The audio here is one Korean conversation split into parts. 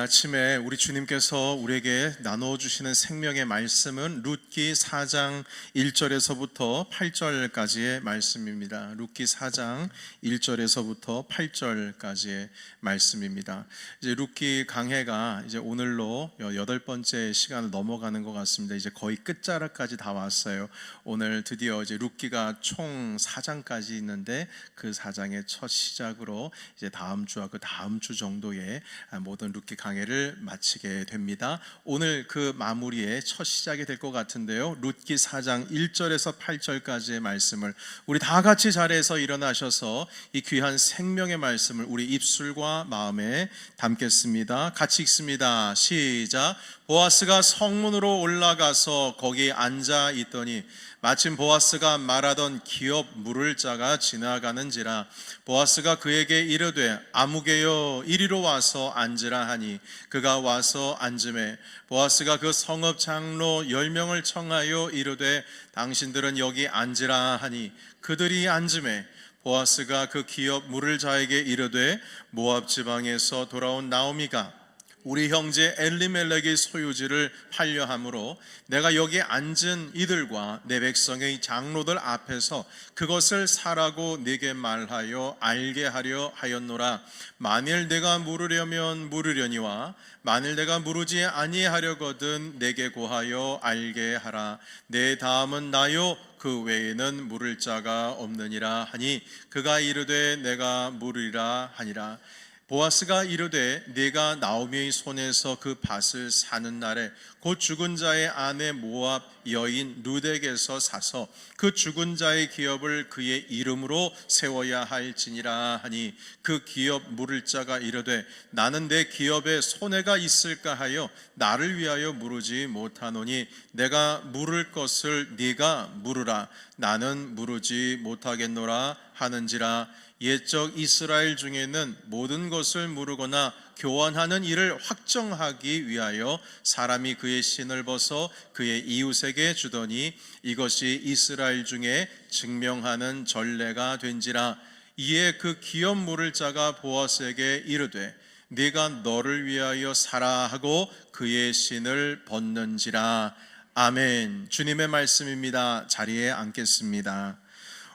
아침에 우리 주님께서 우리에게 나누어주시는 생명의 말씀은 룻기 4장 1절에서부터 8절까지의 말씀입니다. 룻기 4장 1절에서부터 8절까지의 말씀입니다. 이제 룻기 강해가 이제 오늘로 8번째 시간을 넘어가는 것 같습니다. 이제 거의 끝자락까지 다 왔어요. 오늘 드디어 이제 룻기가 총 4장까지 있는데 그 4장의 첫 시작으로 이제 다음 주와 그 다음 주 정도의 모든 룻기 강해를 마치게 됩니다. 오늘 그 마무리의 첫 시작이 될 것 같은데요. 룻기 4장 1절에서 8절까지의 말씀을 우리 다 같이 자리에서 일어나셔서 이 귀한 생명의 말씀을 우리 입술과 마음에 담겠습니다. 같이 읽습니다. 시작. 보아스가 성문으로 올라가서 거기 앉아 있더니 마침 보아스가 말하던 기업 물을 자가 지나가는지라. 보아스가 그에게 이르되 아무개여 이리로 와서 앉으라 하니 그가 와서 앉음에 보아스가 그 성읍 장로 10명을 청하여 이르되 당신들은 여기 앉으라 하니 그들이 앉음에 보아스가 그 기업 물을 자에게 이르되 모압 지방에서 돌아온 나오미가 우리 형제 엘리멜렉의 소유지를 팔려 함으로 내가 여기 앉은 이들과 내 백성의 장로들 앞에서 그것을 사라고 네게 말하여 알게 하려 하였노라. 만일 내가 물으려면 물으려니와 만일 내가 물으지 아니하려거든 내게 고하여 알게 하라. 내 다음은 나요 그 외에는 물을 자가 없느니라 하니 그가 이르되 내가 물으리라 하니라. 보아스가 이르되 네가 나오미의 손에서 그 밭을 사는 날에 곧 죽은 자의 아내 모압 여인 룻에게서 사서 그 죽은 자의 기업을 그의 이름으로 세워야 할지니라 하니 그 기업 물을 자가 이르되 나는 내 기업에 손해가 있을까 하여 나를 위하여 물으지 못하노니 내가 물을 것을 네가 물으라. 나는 물으지 못하겠노라 하는지라. 옛적 이스라엘 중에는 모든 것을 물으거나 교환하는 일을 확정하기 위하여 사람이 그의 신을 벗어 그의 이웃에게 주더니 이것이 이스라엘 중에 증명하는 전례가 된지라. 이에 그 기업 물을 자가 보아스에게 이르되 네가 너를 위하여 사라 하고 그의 신을 벗는지라. 아멘. 주님의 말씀입니다. 자리에 앉겠습니다.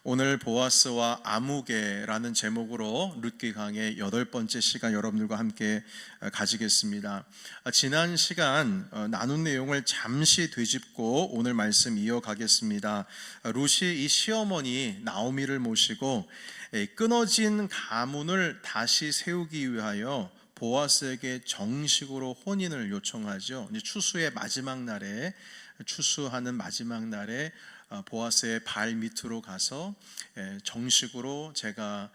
오늘 보아스와 아무개라는 제목으로 룻기 강의 8번째 시간 여러분들과 함께 가지겠습니다. 지난 시간 나눈 내용을 잠시 되짚고 오늘 말씀 이어가겠습니다. 룻이 이 시어머니 나오미를 모시고 끊어진 가문을 다시 세우기 위하여 보아스에게 정식으로 혼인을 요청하죠. 추수의 마지막 날에 추수하는 마지막 날에 보아스의 발 밑으로 가서 정식으로 제가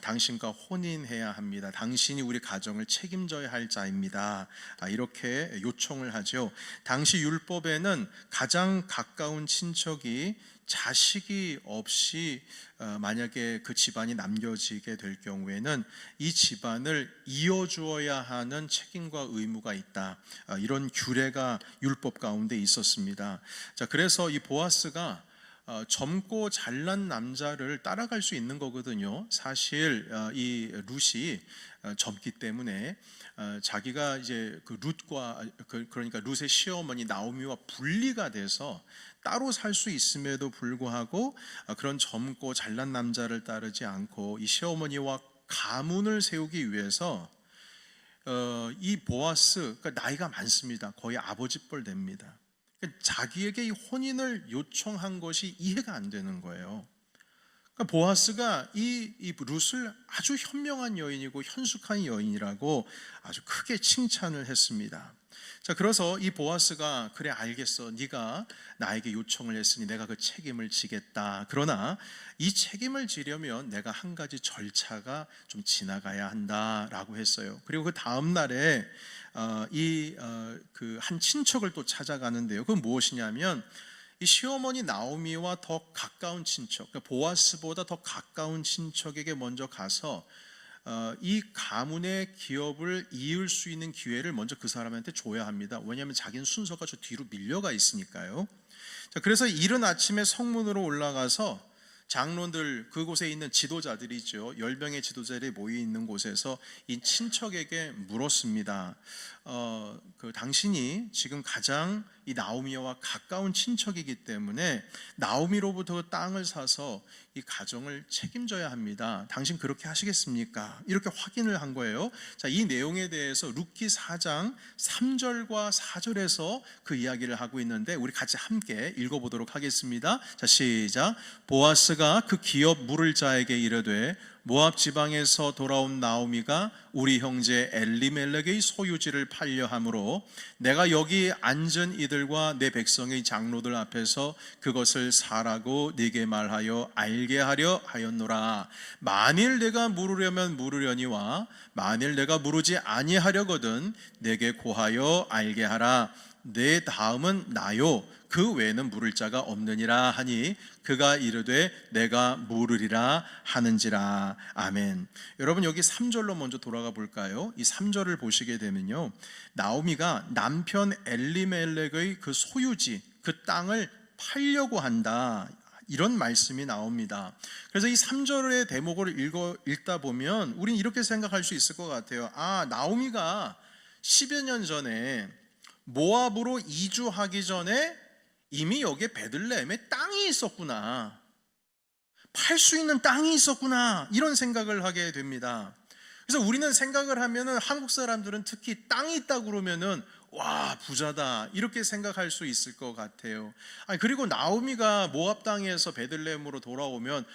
당신과 혼인해야 합니다. 당신이 우리 가정을 책임져야 할 자입니다. 이렇게 요청을 하죠. 당시 율법에는 가장 가까운 친척이 자식이 없이 만약에 그 집안이 남겨지게 될 경우에는 이 집안을 이어주어야 하는 책임과 의무가 있다. 이런 규례가 율법 가운데 있었습니다. 자, 그래서 이 보아스가 젊고 잘난 남자를 따라갈 수 있는 거거든요. 사실 이 룻이 젊기 때문에 자기가 이제 그 룻과 그러니까 룻의 시어머니 나오미와 분리가 돼서 따로 살 수 있음에도 불구하고 그런 젊고 잘난 남자를 따르지 않고 이 시어머니와 가문을 세우기 위해서 이 보아스, 그러니까 나이가 많습니다. 거의 아버지뻘 됩니다. 자기에게 이 혼인을 요청한 것이 이해가 안 되는 거예요. 그러니까 보아스가 이 룻을 아주 현명한 여인이고 현숙한 여인이라고 아주 크게 칭찬을 했습니다. 자, 그래서 이 보아스가 그래 알겠어, 네가 나에게 요청을 했으니 내가 그 책임을 지겠다. 그러나 이 책임을 지려면 내가 한 가지 절차가 좀 지나가야 한다라고 했어요. 그리고 그 다음 날에 그 한 친척을 또 찾아가는데요. 그건 무엇이냐면 이 시어머니 나오미와 더 가까운 친척, 그러니까 보아스보다 더 가까운 친척에게 먼저 가서 이 가문의 기업을 이을 수 있는 기회를 먼저 그 사람한테 줘야 합니다. 왜냐하면 자기는 순서가 저 뒤로 밀려가 있으니까요. 자, 그래서 이른 아침에 성문으로 올라가서 장로들 그곳에 있는 지도자들이 있죠. 10명의 지도자들이 모여 있는 곳에서 이 친척에게 물었습니다. 당신이 지금 가장 이 나오미와 가까운 친척이기 때문에 나오미로부터 땅을 사서 이 가정을 책임져야 합니다. 당신 그렇게 하시겠습니까? 이렇게 확인을 한 거예요. 자, 이 내용에 대해서 룻기 4장 3절과 4절에서 그 이야기를 하고 있는데 우리 같이 함께 읽어보도록 하겠습니다. 자, 시작. 보아스가 그 기업 물을 자에게 이르되 모압 지방에서 돌아온 나오미가 우리 형제 엘리멜렉의 소유지를 팔려 함으로 내가 여기 앉은 이들과 내 백성의 장로들 앞에서 그것을 사라고 네게 말하여 알게 하려 하였노라. 만일 내가 물으려면 물으려니와 만일 내가 물으지 아니하려거든 내게 고하여 알게 하라. 내 다음은 나요 그 외에는 물을 자가 없느니라 하니 그가 이르되 내가 물으리라 하는지라. 아멘. 여러분 여기 3절로 먼저 돌아가 볼까요? 이 3절을 보시게 되면요, 나오미가 남편 엘리멜렉의 그 소유지 그 땅을 팔려고 한다, 이런 말씀이 나옵니다. 그래서 이 3절의 대목을 읽다 보면 우리는 이렇게 생각할 수 있을 것 같아요. 나오미가 10여 년 전에 모압으로 이주하기 전에 이미 여기에 베들레헴에 땅이 있었구나, 팔 수 있는 땅이 있었구나, 이런 생각을 하게 됩니다. 그래서 우리는 생각을 하면은, 한국 사람들은 특히 땅이 있다 그러면은 와, 부자다, 이렇게 생각할 수 있을 것 같아요. 그리고 나오미가 모압 땅에서 베들레헴으로 돌아오면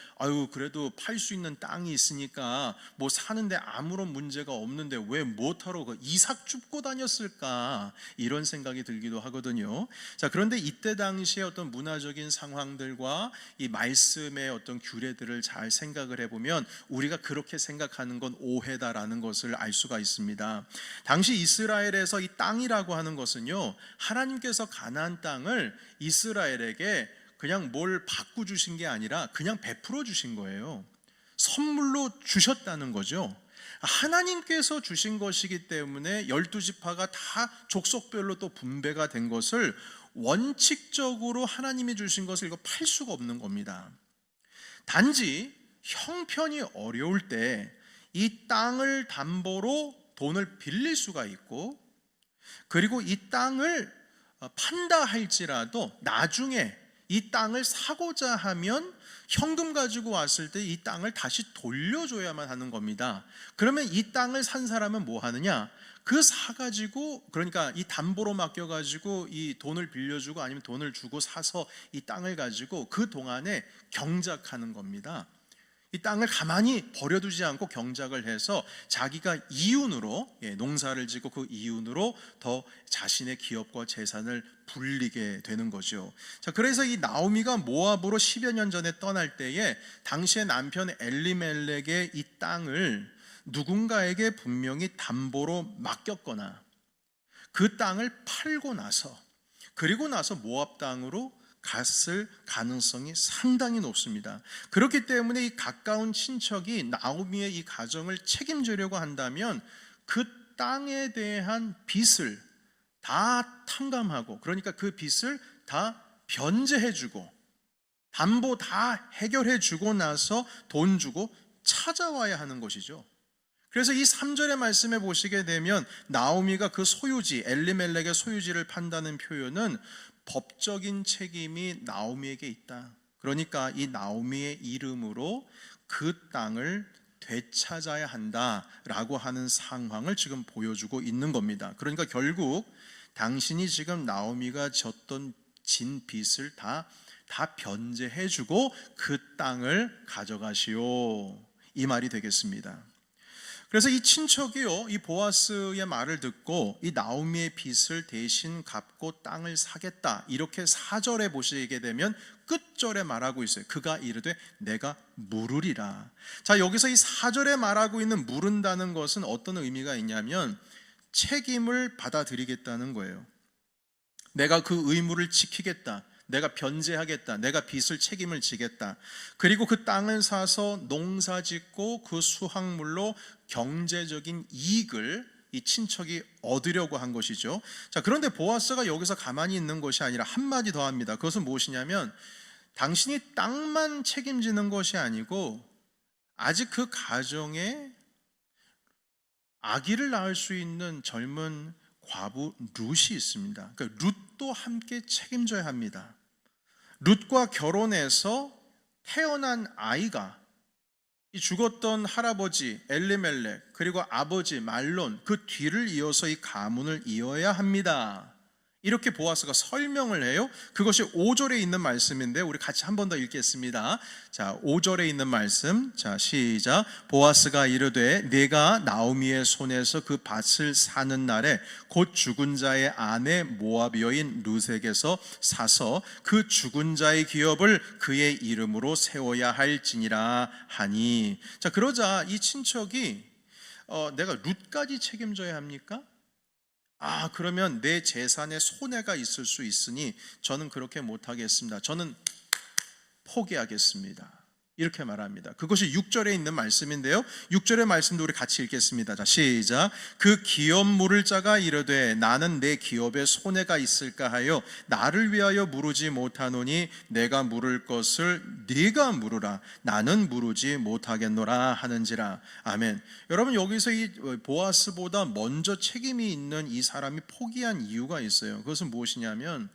그래도 팔 수 있는 땅이 있으니까 뭐 사는데 아무런 문제가 없는데 왜 못하러 이삭 줍고 다녔을까, 이런 생각이 들기도 하거든요. 자, 그런데 이때 당시에 어떤 문화적인 상황들과 이 말씀의 어떤 규례들을 잘 생각을 해보면 우리가 그렇게 생각하는 건 오해다라는 것을 알 수가 있습니다. 당시 이스라엘에서 이 땅이라고 하는 것은요, 하나님께서 가나안 땅을 이스라엘에게 그냥 뭘 바꿔 주신 게 아니라 그냥 베풀어 주신 거예요. 선물로 주셨다는 거죠. 하나님께서 주신 것이기 때문에 12지파가 다 족속별로 또 분배가 된 것을 원칙적으로 하나님이 주신 것을 이거 팔 수가 없는 겁니다. 단지 형편이 어려울 때 이 땅을 담보로 돈을 빌릴 수가 있고, 그리고 이 땅을 판다 할지라도 나중에 이 땅을 사고자 하면 현금 가지고 왔을 때 이 땅을 다시 돌려줘야만 하는 겁니다. 그러면 이 땅을 산 사람은 뭐 하느냐? 그 사가지고, 그러니까 이 담보로 맡겨가지고 이 돈을 빌려주고 아니면 돈을 주고 사서 이 땅을 가지고 그 동안에 경작하는 겁니다. 이 땅을 가만히 버려두지 않고 경작을 해서 자기가 이윤으로, 농사를 짓고 그 이윤으로 더 자신의 기업과 재산을 불리게 되는 거죠. 자, 그래서 이 나오미가 모압으로 10여 년 전에 떠날 때에 당시의 남편 엘리멜렉의 이 땅을 누군가에게 분명히 담보로 맡겼거나 그 땅을 팔고 나서, 그리고 나서 모압 땅으로 갔을 가능성이 상당히 높습니다. 그렇기 때문에 이 가까운 친척이 나오미의 이 가정을 책임지려고 한다면 그 땅에 대한 빚을 다 탕감하고, 그러니까 그 빚을 다 변제해주고 담보 다 해결해주고 나서 돈 주고 찾아와야 하는 것이죠. 그래서 이 3절의 말씀에 보시게 되면 나오미가 그 소유지, 엘리멜렉의 소유지를 판다는 표현은 법적인 책임이 나오미에게 있다. 그러니까 이 나오미의 이름으로 그 땅을 되찾아야 한다라고 하는 상황을 지금 보여주고 있는 겁니다. 그러니까 결국 당신이 지금 나오미가 진 빚을 다 변제해주고 그 땅을 가져가시오, 이 말이 되겠습니다. 그래서 이 친척이요, 이 보아스의 말을 듣고 이 나오미의 빚을 대신 갚고 땅을 사겠다, 이렇게 4절에 보시게 되면 끝절에 말하고 있어요. 그가 이르되 내가 물으리라. 자, 여기서 이 4절에 말하고 있는 물은다는 것은 어떤 의미가 있냐면 책임을 받아들이겠다는 거예요. 내가 그 의무를 지키겠다, 내가 변제하겠다, 내가 빚을 책임을 지겠다. 그리고 그 땅을 사서 농사 짓고 그 수확물로 경제적인 이익을 이 친척이 얻으려고 한 것이죠. 자, 그런데 보아스가 여기서 가만히 있는 것이 아니라 한마디 더 합니다. 그것은 무엇이냐면 당신이 땅만 책임지는 것이 아니고 아직 그 가정에 아기를 낳을 수 있는 젊은 과부 룻이 있습니다. 그러니까 룻도 함께 책임져야 합니다. 룻과 결혼해서 태어난 아이가 이 죽었던 할아버지 엘리멜렉 그리고 아버지 말론 그 뒤를 이어서 이 가문을 이어야 합니다. 이렇게 보아스가 설명을 해요. 그것이 5절에 있는 말씀인데 우리 같이 한 번 더 읽겠습니다. 자, 5절에 있는 말씀. 자, 시작. 보아스가 이르되 내가 나오미의 손에서 그 밭을 사는 날에 곧 죽은 자의 아내 모아비어인 룻에게서 사서 그 죽은 자의 기업을 그의 이름으로 세워야 할지니라 하니. 자, 그러자 이 친척이 내가 룻까지 책임져야 합니까? 그러면 내 재산에 손해가 있을 수 있으니 저는 그렇게 못하겠습니다. 저는 포기하겠습니다. 이렇게 말합니다. 그것이 6절에 있는 말씀인데요. 6절의 말씀도 우리 같이 읽겠습니다. 자, 시작. 그 기업 물을 자가 이르되 나는 내 기업에 손해가 있을까 하여 나를 위하여 물으지 못하노니 내가 물을 것을 네가 물으라. 나는 물으지 못하겠노라 하는지라. 아멘. 여러분, 여기서 이 보아스보다 먼저 책임이 있는 이 사람이 포기한 이유가 있어요. 그것은 무엇이냐면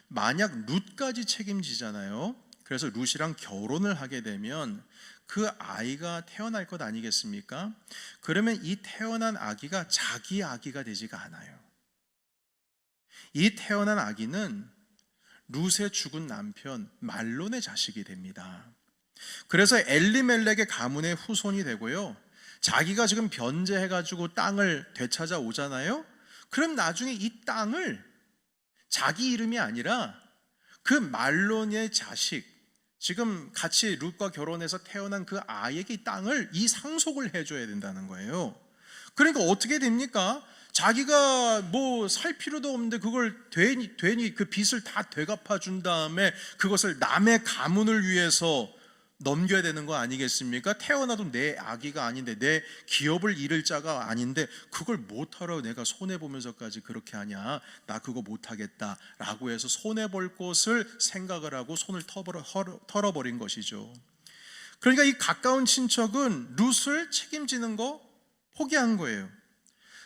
만약 룻까지 책임지잖아요. 그래서 룻이랑 결혼을 하게 되면 그 아이가 태어날 것 아니겠습니까? 그러면 이 태어난 아기가 자기 아기가 되지가 않아요. 이 태어난 아기는 룻의 죽은 남편 말론의 자식이 됩니다. 그래서 엘리멜렉의 가문의 후손이 되고요, 자기가 지금 변제해가지고 땅을 되찾아 오잖아요. 그럼 나중에 이 땅을 자기 이름이 아니라 그 말론의 자식, 지금 같이 룻과 결혼해서 태어난 그 아이에게 이 땅을 이 상속을 해줘야 된다는 거예요. 그러니까 어떻게 됩니까? 자기가 뭐 살 필요도 없는데 그걸 괜히 그 빚을 다 되갚아 준 다음에 그것을 남의 가문을 위해서 넘겨야 되는 거 아니겠습니까? 태어나도 내 아기가 아닌데, 내 기업을 잃을 자가 아닌데 그걸 못하러 내가 손해보면서까지 그렇게 하냐, 나 그거 못하겠다 라고 해서 손해볼 것을 생각을 하고 손을 털어버린 것이죠. 그러니까 이 가까운 친척은 룻을 책임지는 거 포기한 거예요.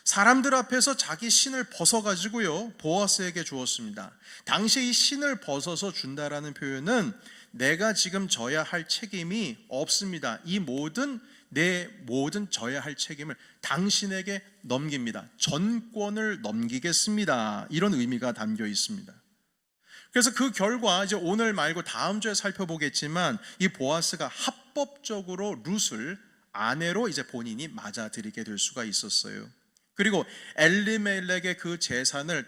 사람들 앞에서 자기 신을 벗어가지고요 보아스에게 주었습니다. 당시에 이 신을 벗어서 준다라는 표현은 내가 지금 져야 할 책임이 없습니다. 내 모든 져야 할 책임을 당신에게 넘깁니다. 전권을 넘기겠습니다. 이런 의미가 담겨 있습니다. 그래서 그 결과 이제 오늘 말고 다음 주에 살펴보겠지만 이 보아스가 합법적으로 룻을 아내로 이제 본인이 맞아들이게 될 수가 있었어요. 그리고 엘리멜렉의 그 재산을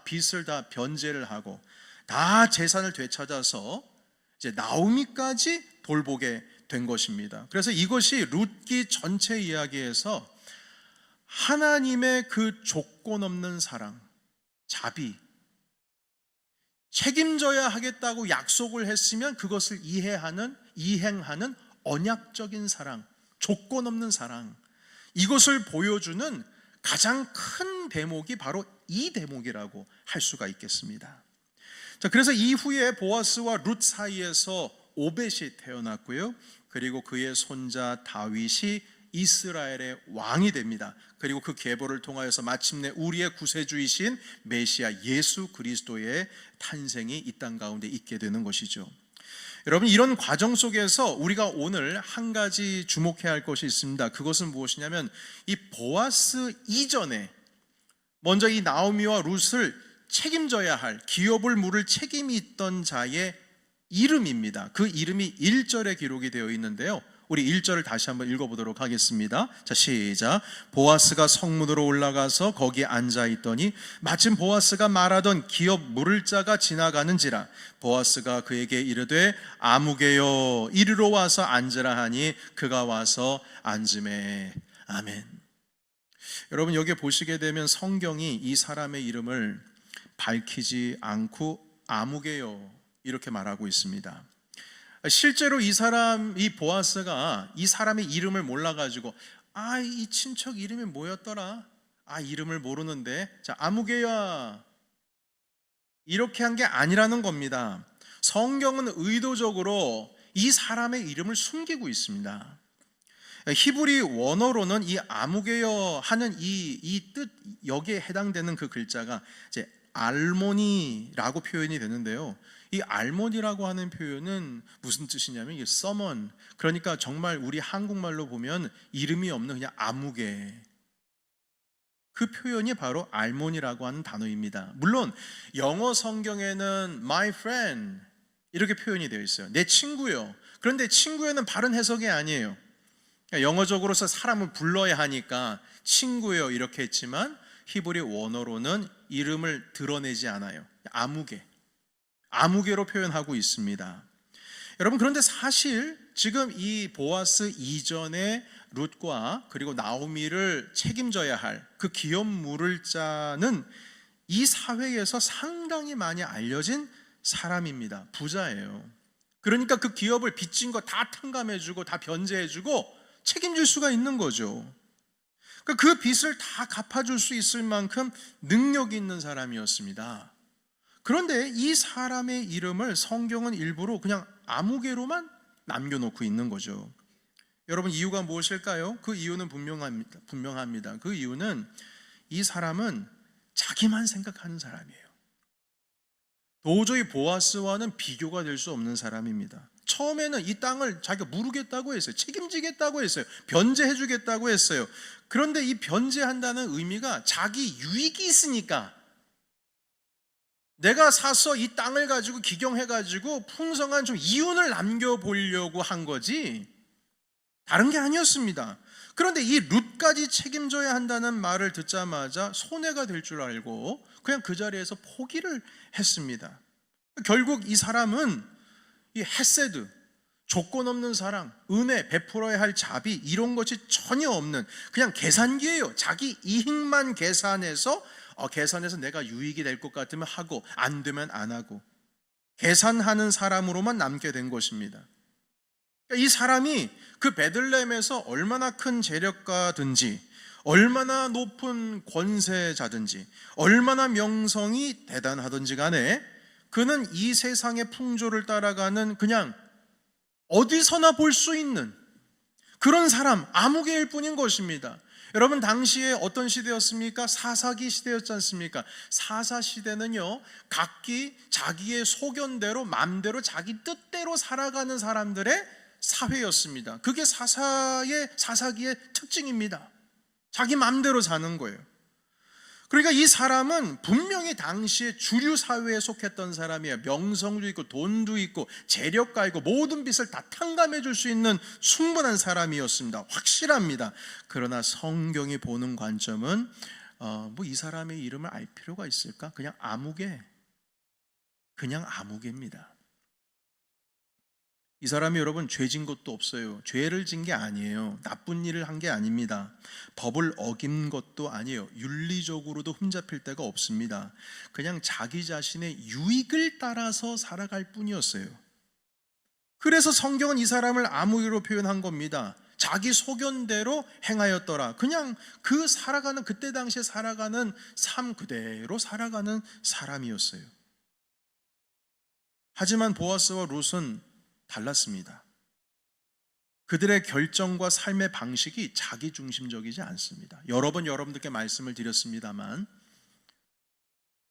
빚을 다 변제를 하고 다 재산을 되찾아서 이제 나오미까지 돌보게 된 것입니다. 그래서 이것이 룻기 전체 이야기에서 하나님의 그 조건 없는 사랑, 자비, 책임져야 하겠다고 약속을 했으면 그것을 이행하는 언약적인 사랑, 조건 없는 사랑, 이것을 보여주는 가장 큰 대목이 바로 이 대목이라고 할 수가 있겠습니다. 자, 그래서 이후에 보아스와 룻 사이에서 오벳이 태어났고요, 그리고 그의 손자 다윗이 이스라엘의 왕이 됩니다. 그리고 그 계보를 통하여서 마침내 우리의 구세주이신 메시아 예수 그리스도의 탄생이 이 땅 가운데 있게 되는 것이죠. 여러분, 이런 과정 속에서 우리가 오늘 한 가지 주목해야 할 것이 있습니다. 그것은 무엇이냐면 이 보아스 이전에 먼저 이 나오미와 룻을 책임져야 할, 기업을 물을 책임이 있던 자의 이름입니다. 그 이름이 1절에 기록이 되어 있는데요, 우리 1절을 다시 한번 읽어보도록 하겠습니다. 자, 시작. 보아스가 성문으로 올라가서 거기에 앉아있더니 마침 보아스가 말하던 기업 물을 자가 지나가는지라. 보아스가 그에게 이르되 아무개여 이리로 와서 앉으라 하니 그가 와서 앉으매. 아멘. 여러분, 여기 보시게 되면 성경이 이 사람의 이름을 밝히지 않고 아무개여 이렇게 말하고 있습니다. 실제로 이 보아스가 이 사람의 이름을 몰라가지고 이 친척 이름이 뭐였더라? 이름을 모르는데, 자, 아무개야 이렇게 한 게 아니라는 겁니다. 성경은 의도적으로 이 사람의 이름을 숨기고 있습니다. 히브리 원어로는 이 아무개여 하는 이 뜻, 여기에 해당되는 그 글자가 이제 알모니라고 표현이 되는데요. 이 알모니라고 하는 표현은 무슨 뜻이냐면 이게 서먼, 그러니까 정말 우리 한국말로 보면 이름이 없는 그냥 아무개, 그 표현이 바로 알모니라고 하는 단어입니다. 물론 영어 성경에는 my friend 이렇게 표현이 되어 있어요. 내 친구요. 그런데 친구요는 바른 해석이 아니에요. 영어적으로서 사람을 불러야 하니까 친구요 이렇게 했지만 히브리 원어로는 이름을 드러내지 않아요. 아무개로 표현하고 있습니다. 여러분, 그런데 사실 지금 이 보아스 이전에 룻과 그리고 나오미를 책임져야 할 그 기업 물을 자는 이 사회에서 상당히 많이 알려진 사람입니다. 부자예요. 그러니까 그 기업을 빚진 거 다 탕감해주고 다 변제해주고 책임질 수가 있는 거죠. 그 빚을 다 갚아줄 수 있을 만큼 능력이 있는 사람이었습니다. 그런데 이 사람의 이름을 성경은 일부러 그냥 아무개로만 남겨놓고 있는 거죠. 여러분, 이유가 무엇일까요? 그 이유는 분명합니다. 그 이유는 이 사람은 자기만 생각하는 사람이에요. 도저히 보아스와는 비교가 될 수 없는 사람입니다. 처음에는 이 땅을 자기가 무르겠다고 했어요. 책임지겠다고 했어요. 변제해주겠다고 했어요. 그런데 이 변제한다는 의미가 자기 유익이 있으니까, 내가 사서 이 땅을 가지고 기경해가지고 풍성한 좀 이윤을 남겨보려고 한 거지 다른 게 아니었습니다. 그런데 이 룻까지 책임져야 한다는 말을 듣자마자 손해가 될 줄 알고 그냥 그 자리에서 포기를 했습니다. 결국 이 사람은 이 헤세드, 조건 없는 사랑, 은혜, 베풀어야 할 자비, 이런 것이 전혀 없는 그냥 계산기예요. 자기 이익만 계산해서 내가 유익이 될 것 같으면 하고 안 되면 안 하고 계산하는 사람으로만 남게 된 것입니다. 이 사람이 그 베들레헴에서 얼마나 큰 재력가든지, 얼마나 높은 권세자든지, 얼마나 명성이 대단하든지 간에 그는 이 세상의 풍조를 따라가는 그냥 어디서나 볼 수 있는 그런 사람, 아무개일 뿐인 것입니다. 여러분, 당시에 어떤 시대였습니까? 사사기 시대였지 않습니까? 사사 시대는요, 각기 자기의 소견대로 마음대로 자기 뜻대로 살아가는 사람들의 사회였습니다. 그게 사사기의 특징입니다. 자기 마음대로 사는 거예요. 그러니까 이 사람은 분명히 당시에 주류 사회에 속했던 사람이에요. 명성도 있고 돈도 있고 재력가 있고 모든 빚을 다 탕감해 줄 수 있는 충분한 사람이었습니다. 확실합니다. 그러나 성경이 보는 관점은 이 사람의 이름을 알 필요가 있을까? 그냥 아무개입니다. 이 사람이 여러분 죄진 것도 없어요. 죄를 진 게 아니에요. 나쁜 일을 한 게 아닙니다. 법을 어긴 것도 아니에요. 윤리적으로도 흠잡힐 데가 없습니다. 그냥 자기 자신의 유익을 따라서 살아갈 뿐이었어요. 그래서 성경은 이 사람을 아무개로 표현한 겁니다. 자기 소견대로 행하였더라. 그냥 그때 당시에 살아가는 삶 그대로 살아가는 사람이었어요. 하지만 보아스와 룻은 달랐습니다. 그들의 결정과 삶의 방식이 자기중심적이지 않습니다. 여러 번 여러분들께 말씀을 드렸습니다만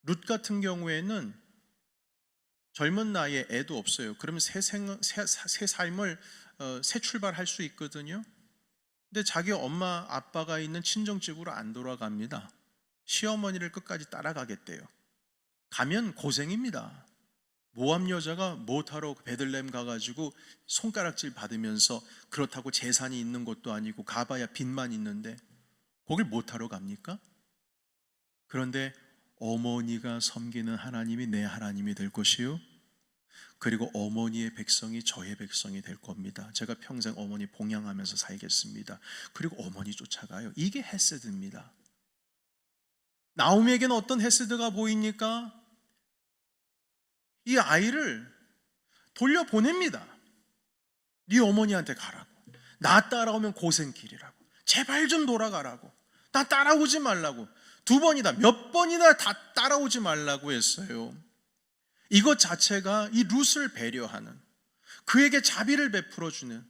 룻 같은 경우에는 젊은 나이에 애도 없어요. 그러면 새 삶을 새 출발할 수 있거든요. 근데 자기 엄마 아빠가 있는 친정집으로 안 돌아갑니다. 시어머니를 끝까지 따라가겠대요. 가면 고생입니다. 모압 여자가 못하러 베들레헴 가가지고 손가락질 받으면서, 그렇다고 재산이 있는 것도 아니고 가봐야 빚만 있는데 거길 못하러 갑니까? 그런데 어머니가 섬기는 하나님이 내 하나님이 될 것이요, 그리고 어머니의 백성이 저의 백성이 될 겁니다. 제가 평생 어머니 봉양하면서 살겠습니다. 그리고 어머니 쫓아가요. 이게 헤세드입니다. 나오미에게는 어떤 헤세드가 보입니까? 이 아이를 돌려보냅니다. 네 어머니한테 가라고. 나 따라오면 고생길이라고. 제발 좀 돌아가라고. 나 따라오지 말라고. 몇 번이나 다 따라오지 말라고 했어요. 이것 자체가 이 룻을 배려하는, 그에게 자비를 베풀어주는,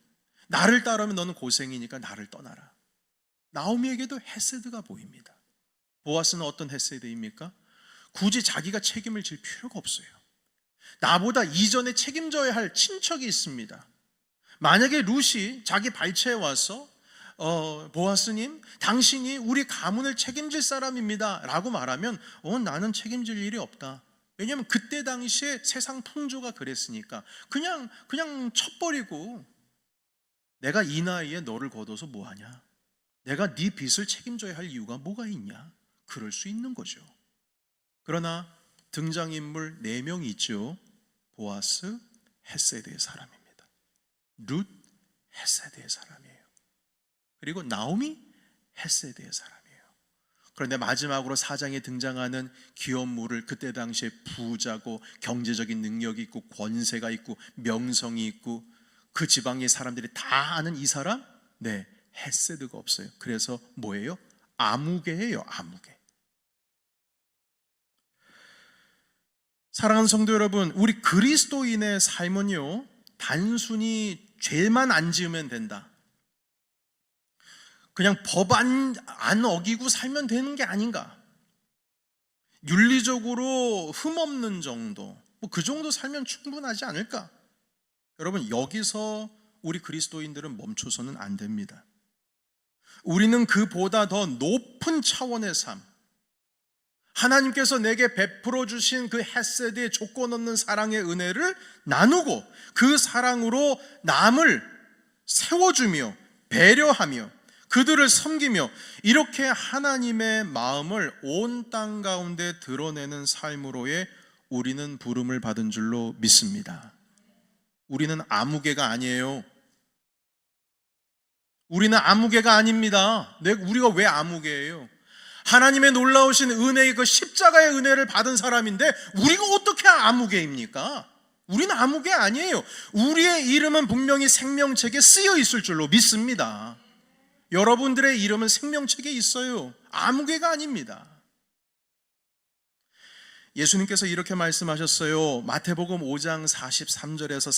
나를 따르면 너는 고생이니까 나를 떠나라. 나오미에게도 헤세드가 보입니다. 보아스는 어떤 헤세드입니까? 굳이 자기가 책임을 질 필요가 없어요. 나보다 이전에 책임져야 할 친척이 있습니다. 만약에 룻이 자기 발치에 와서 보아스님, 당신이 우리 가문을 책임질 사람입니다 라고 말하면 나는 책임질 일이 없다. 왜냐하면 그때 당시에 세상 풍조가 그랬으니까 그냥 쳐버리고, 내가 이 나이에 너를 거둬서 뭐하냐, 내가 네 빚을 책임져야 할 이유가 뭐가 있냐, 그럴 수 있는 거죠. 그러나 등장인물 4명이 있죠. 보아스, 헤세드의 사람입니다. 룻, 헤세드의 사람이에요. 그리고 나오미, 헤세드의 사람이에요. 그런데 마지막으로 4장에 등장하는 기업물을, 그때 당시에 부자고 경제적인 능력이 있고 권세가 있고 명성이 있고 그 지방의 사람들이 다 아는 이 사람? 네, 헤세드가 없어요. 그래서 뭐예요? 아무개예요. 아무개. 사랑하는 성도 여러분, 우리 그리스도인의 삶은요, 단순히 죄만 안 지으면 된다, 그냥 법 안 어기고 살면 되는 게 아닌가, 윤리적으로 흠없는 정도, 그 정도 살면 충분하지 않을까? 여러분, 여기서 우리 그리스도인들은 멈춰서는 안 됩니다. 우리는 그보다 더 높은 차원의 삶, 하나님께서 내게 베풀어 주신 그 헤세드의 조건 없는 사랑의 은혜를 나누고 그 사랑으로 남을 세워주며 배려하며 그들을 섬기며, 이렇게 하나님의 마음을 온 땅 가운데 드러내는 삶으로의 우리는 부름을 받은 줄로 믿습니다. 우리는 아무개가 아니에요. 우리는 아무개가 아닙니다. 우리가 왜 아무개예요? 하나님의 놀라우신 은혜의 그 십자가의 은혜를 받은 사람인데 우리가 어떻게 아무개입니까? 우리는 아무개 아니에요. 우리의 이름은 분명히 생명책에 쓰여 있을 줄로 믿습니다. 여러분들의 이름은 생명책에 있어요. 아무개가 아닙니다. 예수님께서 이렇게 말씀하셨어요. 마태복음 5장 43절에서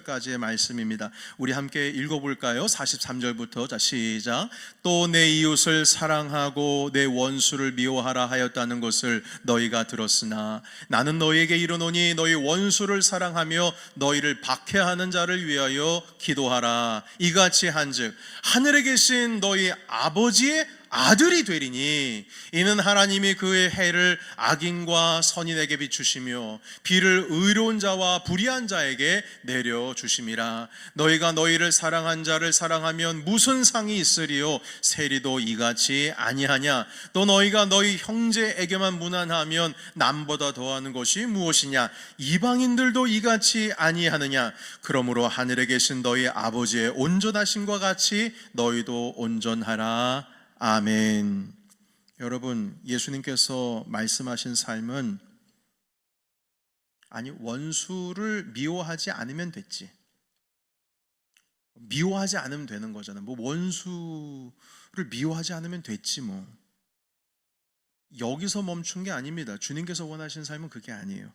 47절까지의 말씀입니다. 우리 함께 읽어볼까요? 43절부터. 자, 시작. 또 내 이웃을 사랑하고 내 원수를 미워하라 하였다는 것을 너희가 들었으나 나는 너희에게 이르노니 너희 원수를 사랑하며 너희를 박해하는 자를 위하여 기도하라. 이같이 한즉 하늘에 계신 너희 아버지의 아들이 되리니 이는 하나님이 그의 해를 악인과 선인에게 비추시며 비를 의로운 자와 불의한 자에게 내려주심이라. 너희가 너희를 사랑한 자를 사랑하면 무슨 상이 있으리요? 세리도 이같이 아니하냐? 또 너희가 너희 형제에게만 무난하면 남보다 더하는 것이 무엇이냐? 이방인들도 이같이 아니하느냐? 그러므로 하늘에 계신 너희 아버지의 온전하심과 같이 너희도 온전하라. 아멘. 여러분, 예수님께서 말씀하신 삶은 원수를 미워하지 않으면 됐지, 미워하지 않으면 되는 거잖아요. 원수를 미워하지 않으면 됐지 여기서 멈춘 게 아닙니다. 주님께서 원하시는 삶은 그게 아니에요.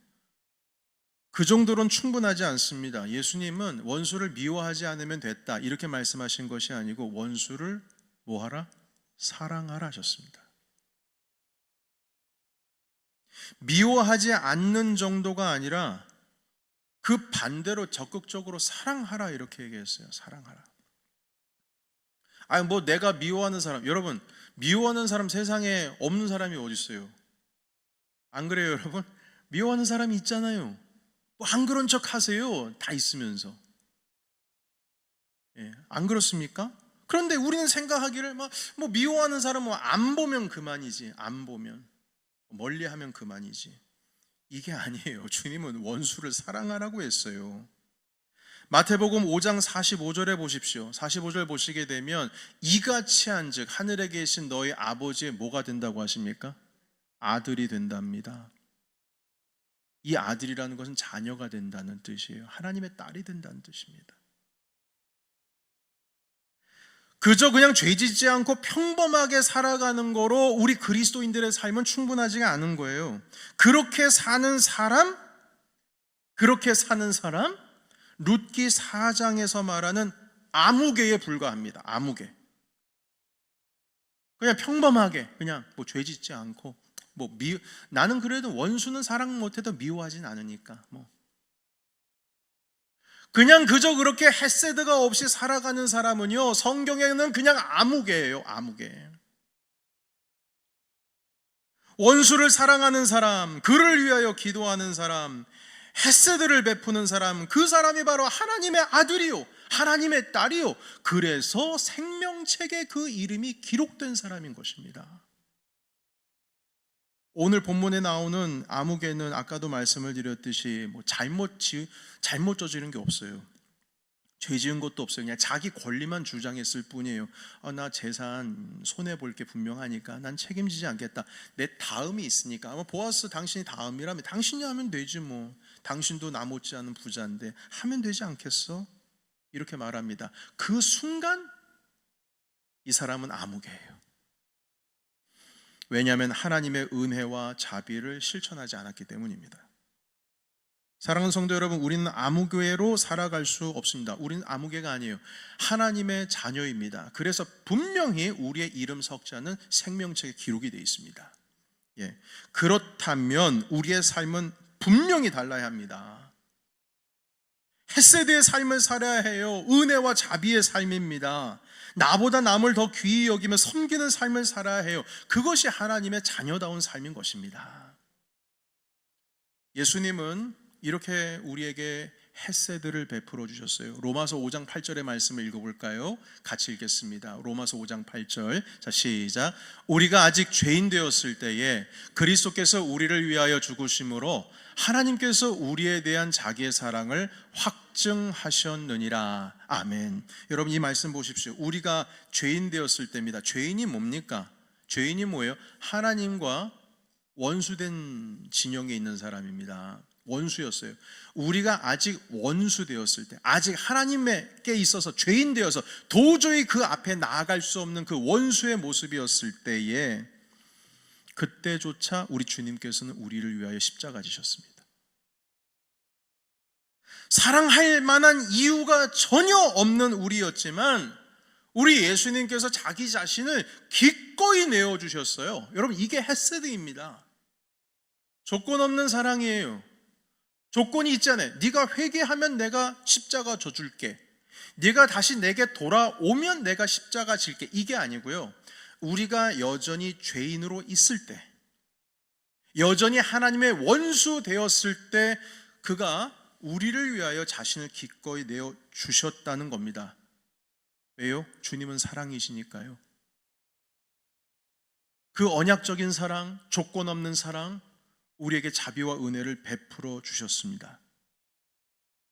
그 정도로는 충분하지 않습니다. 예수님은 원수를 미워하지 않으면 됐다 이렇게 말씀하신 것이 아니고 원수를 뭐하라? 사랑하라 하셨습니다. 미워하지 않는 정도가 아니라 그 반대로 적극적으로 사랑하라 이렇게 얘기했어요. 사랑하라. 내가 미워하는 사람, 여러분 미워하는 사람 세상에 없는 사람이 어디 있어요? 안 그래요, 여러분? 미워하는 사람이 있잖아요. 안 그런 척 하세요. 다 있으면서. 안 그렇습니까? 그런데 우리는 생각하기를 미워하는 사람은 안 보면 그만이지, 안 보면 멀리하면 그만이지. 이게 아니에요. 주님은 원수를 사랑하라고 했어요. 마태복음 5장 45절에 보십시오. 45절 보시게 되면 이같이 한즉 하늘에 계신 너희 아버지의 뭐가 된다고 하십니까? 아들이 된답니다. 이 아들이라는 것은 자녀가 된다는 뜻이에요. 하나님의 딸이 된다는 뜻입니다. 그저 그냥 죄짓지 않고 평범하게 살아가는 거로 우리 그리스도인들의 삶은 충분하지가 않은 거예요. 그렇게 사는 사람, 그렇게 사는 사람, 룻기 4장에서 말하는 아무개에 불과합니다. 아무개. 그냥 평범하게 그냥 뭐 죄 짓지 않고 나는 그래도 원수는 사랑 못해도 미워하진 않으니까 그냥 그저 그렇게 헤세드가 없이 살아가는 사람은요, 성경에는 그냥 아무개예요. 아무개. 원수를 사랑하는 사람, 그를 위하여 기도하는 사람, 헤세드를 베푸는 사람, 그 사람이 바로 하나님의 아들이요, 하나님의 딸이요, 그래서 생명책에 그 이름이 기록된 사람인 것입니다. 오늘 본문에 나오는 아무개는 아까도 말씀을 드렸듯이 잘못 저지른 게 없어요. 죄 지은 것도 없어요. 그냥 자기 권리만 주장했을 뿐이에요. 나 재산 손해볼 게 분명하니까 난 책임지지 않겠다. 내 다음이 있으니까. 보아스 당신이 다음이라면 당신이 하면 되지 뭐. 당신도 나 못지않은 부자인데 하면 되지 않겠어? 이렇게 말합니다. 그 순간 이 사람은 아무개예요. 왜냐하면 하나님의 은혜와 자비를 실천하지 않았기 때문입니다. 사랑하는 성도 여러분, 우리는 아무개로 살아갈 수 없습니다. 우리는 아무개가 아니에요. 하나님의 자녀입니다. 그래서 분명히 우리의 이름 석자는 생명책에 기록이 되어 있습니다. 그렇다면 우리의 삶은 분명히 달라야 합니다. 헤세드의 삶을 살아야 해요. 은혜와 자비의 삶입니다. 나보다 남을 더 귀히 여기며 섬기는 삶을 살아야 해요. 그것이 하나님의 자녀다운 삶인 것입니다. 예수님은 이렇게 우리에게 헤세드를 베풀어 주셨어요. 로마서 5장 8절의 말씀을 읽어볼까요? 같이 읽겠습니다. 로마서 5장 8절. 자, 시작. 우리가 아직 죄인 되었을 때에 그리스도께서 우리를 위하여 죽으심으로 하나님께서 우리에 대한 자기의 사랑을 확증하셨느니라. 아멘. 여러분, 이 말씀 보십시오. 우리가 죄인 되었을 때입니다. 죄인이 뭡니까? 죄인이 뭐예요? 하나님과 원수된 진영에 있는 사람입니다. 원수였어요. 우리가 아직 원수 되었을 때, 아직 하나님께 있어서 죄인 되어서 도저히 그 앞에 나아갈 수 없는 그 원수의 모습이었을 때에, 그때조차 우리 주님께서는 우리를 위하여 십자가 지셨습니다. 사랑할 만한 이유가 전혀 없는 우리였지만 우리 예수님께서 자기 자신을 기꺼이 내어주셨어요. 여러분, 이게 헤세드입니다. 조건 없는 사랑이에요. 조건이 있잖아요. 네가 회개하면 내가 십자가 져줄게. 네가 다시 내게 돌아오면 내가 십자가 질게. 이게 아니고요. 우리가 여전히 죄인으로 있을 때, 여전히 하나님의 원수 되었을 때 그가 우리를 위하여 자신을 기꺼이 내어주셨다는 겁니다. 왜요? 주님은 사랑이시니까요. 그 언약적인 사랑, 조건 없는 사랑, 우리에게 자비와 은혜를 베풀어 주셨습니다.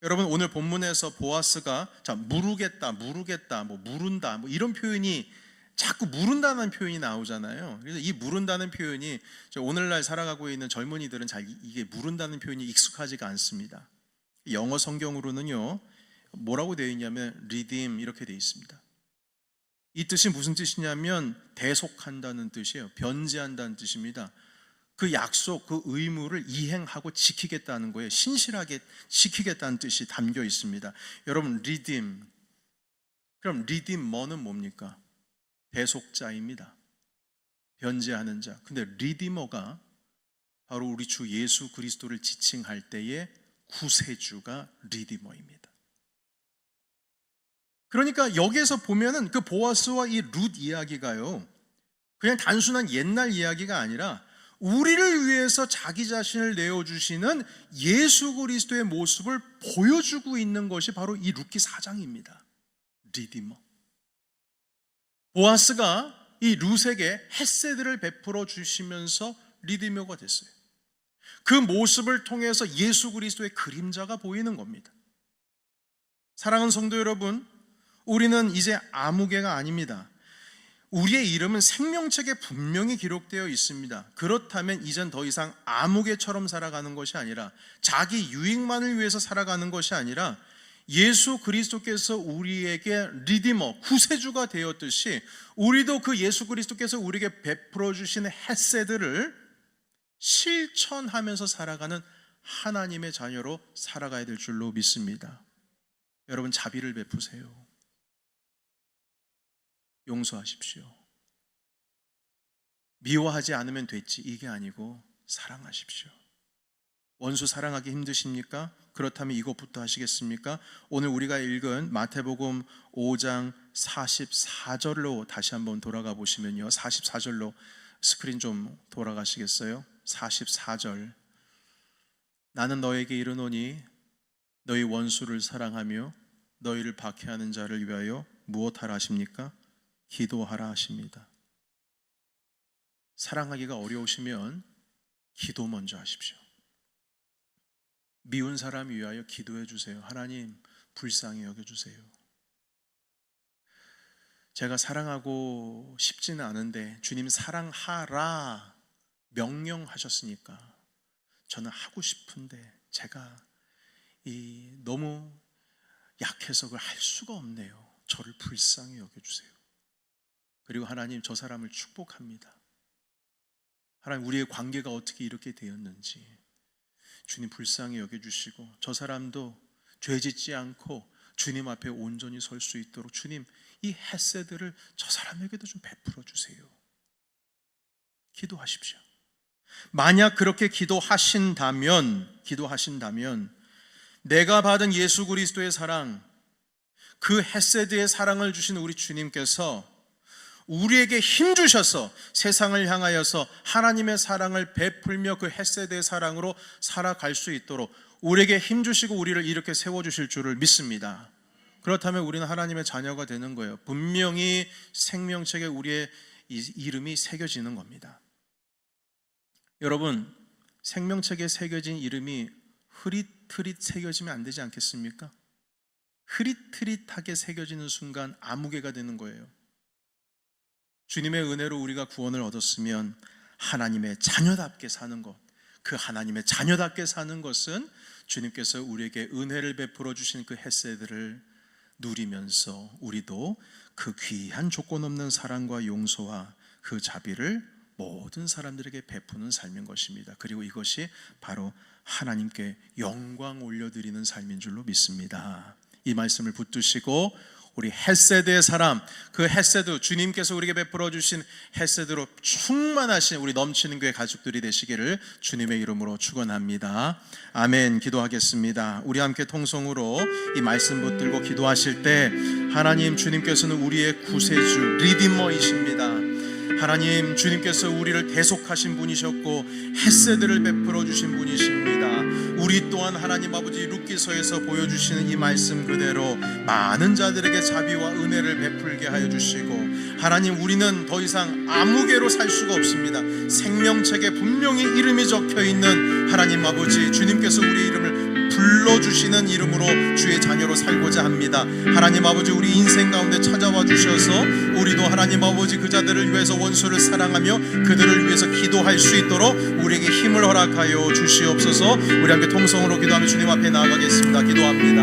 여러분, 오늘 본문에서 보아스가 무르겠다, 무른다, 이런 표현이 자꾸 무른다는 표현이 나오잖아요. 그래서 이 무른다는 표현이 오늘날 살아가고 있는 젊은이들은 이게 무른다는 표현이 익숙하지가 않습니다. 영어 성경으로는요, 뭐라고 되어 있냐면 redeem 이렇게 되어 있습니다. 이 뜻이 무슨 뜻이냐면 대속한다는 뜻이에요. 변제한다는 뜻입니다. 그 약속, 그 의무를 이행하고 지키겠다는 거예요. 신실하게 지키겠다는 뜻이 담겨 있습니다. 여러분, redeem. 그럼 redeemer는 뭡니까? 대속자입니다. 변제하는 자. 근데 redeemer가 바로 우리 주 예수 그리스도를 지칭할 때의 구세주가 리디머입니다. 그러니까 여기에서 보면은 그 보아스와 이 룻 이야기가요, 그냥 단순한 옛날 이야기가 아니라 우리를 위해서 자기 자신을 내어주시는 예수 그리스도의 모습을 보여주고 있는 것이 바로 이 룻기 4장입니다. 리디머. 보아스가 이 룻에게 헤세드를 베풀어 주시면서 리디머가 됐어요. 그 모습을 통해서 예수 그리스도의 그림자가 보이는 겁니다. 사랑하는 성도 여러분, 우리는 이제 아무개가 아닙니다. 우리의 이름은 생명책에 분명히 기록되어 있습니다. 그렇다면 이젠 더 이상 아무개처럼 살아가는 것이 아니라, 자기 유익만을 위해서 살아가는 것이 아니라, 예수 그리스도께서 우리에게 리디머, 구세주가 되었듯이 우리도 그 예수 그리스도께서 우리에게 베풀어 주신 헤세드를 실천하면서 살아가는 하나님의 자녀로 살아가야 될 줄로 믿습니다. 여러분, 자비를 베푸세요. 용서하십시오. 미워하지 않으면 됐지, 이게 아니고 사랑하십시오. 원수 사랑하기 힘드십니까? 그렇다면 이것부터 하시겠습니까? 오늘 우리가 읽은 마태복음 5장 44절로 다시 한번 돌아가 보시면요, 44절로 스크린 좀 돌아가시겠어요? 44절. 나는 너에게 이르노니 너희 원수를 사랑하며 너희를 박해하는 자를 위하여 무엇하라 하십니까? 기도하라 하십니다. 사랑하기가 어려우시면 기도 먼저 하십시오. 미운 사람 위하여 기도해 주세요. 하나님, 불쌍히 여겨주세요. 제가 사랑하고 싶지는 않은데 주님 사랑하라 명령하셨으니까 저는 하고 싶은데 제가 너무 약해서 그걸 할 수가 없네요. 저를 불쌍히 여겨주세요. 그리고 하나님, 저 사람을 축복합니다. 하나님, 우리의 관계가 어떻게 이렇게 되었는지 주님 불쌍히 여겨주시고 저 사람도 죄짓지 않고 주님 앞에 온전히 설 수 있도록 주님 이 헤세드를 저 사람에게도 좀 베풀어 주세요. 기도하십시오. 만약 그렇게 기도하신다면 내가 받은 예수 그리스도의 사랑, 그 헤세드의 사랑을 주신 우리 주님께서 우리에게 힘 주셔서 세상을 향하여서 하나님의 사랑을 베풀며 그 헤세드의 사랑으로 살아갈 수 있도록 우리에게 힘 주시고 우리를 이렇게 세워주실 줄을 믿습니다. 그렇다면 우리는 하나님의 자녀가 되는 거예요. 분명히 생명책에 우리의 이름이 새겨지는 겁니다. 여러분, 생명책에 새겨진 이름이 흐릿흐릿 새겨지면 안 되지 않겠습니까? 흐릿흐릿하게 새겨지는 순간 아무개가 되는 거예요. 주님의 은혜로 우리가 구원을 얻었으면 하나님의 자녀답게 사는 것, 그 하나님의 자녀답게 사는 것은 주님께서 우리에게 은혜를 베풀어 주신 그 헤세드를 누리면서 우리도 그 귀한 조건 없는 사랑과 용서와 그 자비를 모든 사람들에게 베푸는 삶인 것입니다. 그리고 이것이 바로 하나님께 영광 올려드리는 삶인 줄로 믿습니다. 이 말씀을 붙드시고 우리 헤세드의 사람, 그 헤세드, 주님께서 우리에게 베풀어 주신 헤세드로 충만하신 우리 넘치는 교회 가족들이 되시기를 주님의 이름으로 축원합니다. 아멘. 기도하겠습니다. 우리 함께 통성으로 이 말씀 붙들고 기도하실 때 하나님, 주님께서는 우리의 구세주, 리디머이십니다. 하나님, 주님께서 우리를 대속하신 분이셨고 헤세드를 베풀어 주신 분이십니다. 우리 또한 하나님 아버지 룻기서에서 보여주시는 이 말씀 그대로 많은 자들에게 자비와 은혜를 베풀게 하여 주시고, 하나님, 우리는 더 이상 아무개로 살 수가 없습니다. 생명책에 분명히 이름이 적혀있는 하나님 아버지, 주님께서 우리 이름을 불러주시는 이름으로 주의 자녀로 살고자 합니다. 하나님 아버지, 우리 인생 가운데 찾아와 주셔서 우리도 하나님 아버지 그 자들을 위해서 원수를 사랑하며 그들을 위해서 기도할 수 있도록 우리에게 힘을 허락하여 주시옵소서. 우리 함께 통성으로 기도하며 주님 앞에 나아가겠습니다. 기도합니다.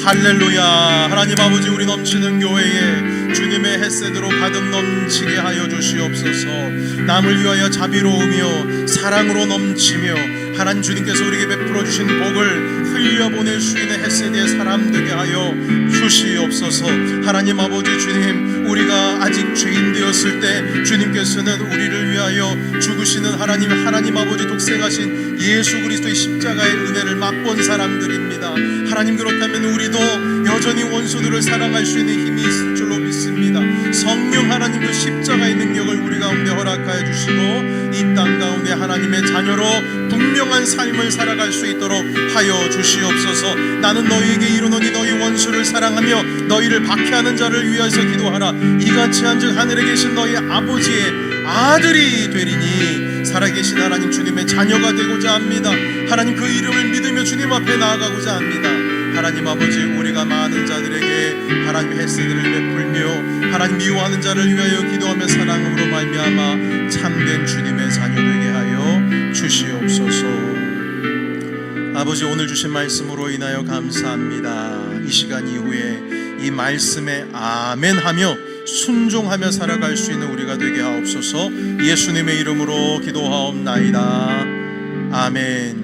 할렐루야. 하나님 아버지, 우리 넘치는 교회에 주님의 헤세드로 가득 넘치게 하여 주시옵소서. 남을 위하여 자비로우며 사랑으로 넘치며 하나님 주님께서 우리에게 베풀어 주신 복을 흘려보낼 수 있는 헤세드의 사람 되게 하여 주시옵소서. 하나님 아버지, 주님, 우리가 아직 죄인 되었을 때 주님께서는 우리를 위하여 죽으시는 하나님 아버지 독생하신 예수 그리스도의 십자가의 은혜를 맛본 사람들입니다. 하나님, 그렇다면 우리도 여전히 원수들을 사랑할 수 있는 힘이 있을 줄로 믿습니다. 성령 하나님, 그 십자가의 능력을 우리 가운데 허락하여 주시고 이 땅 가운데 하나님의 자녀로 분명한 삶을 살아갈 수 있도록 하여 주시옵소서. 나는 너희에게 이르노니 너희 원수를 사랑하며 너희를 박해하는 자를 위하여서 기도하라. 이같이 한즉 하늘에 계신 너희 아버지의 아들이 되리니. 살아계신 하나님, 주님의 자녀가 되고자 합니다. 하나님, 그 이름을 믿으며 주님 앞에 나아가고자 합니다. 하나님 아버지, 우리가 많은 자들에게 하나님 헤세드를 베풀며 하나님 미워하는 자를 위하여 기도하며 사랑으로 말미암아 참된 주님의 자녀 되게 하여 주시옵소서. 아버지, 오늘 주신 말씀으로 인하여 감사합니다. 이 시간 이후에 이 말씀에 아멘하며 순종하며 살아갈 수 있는 우리가 되게 하옵소서. 예수님의 이름으로 기도하옵나이다. 아멘.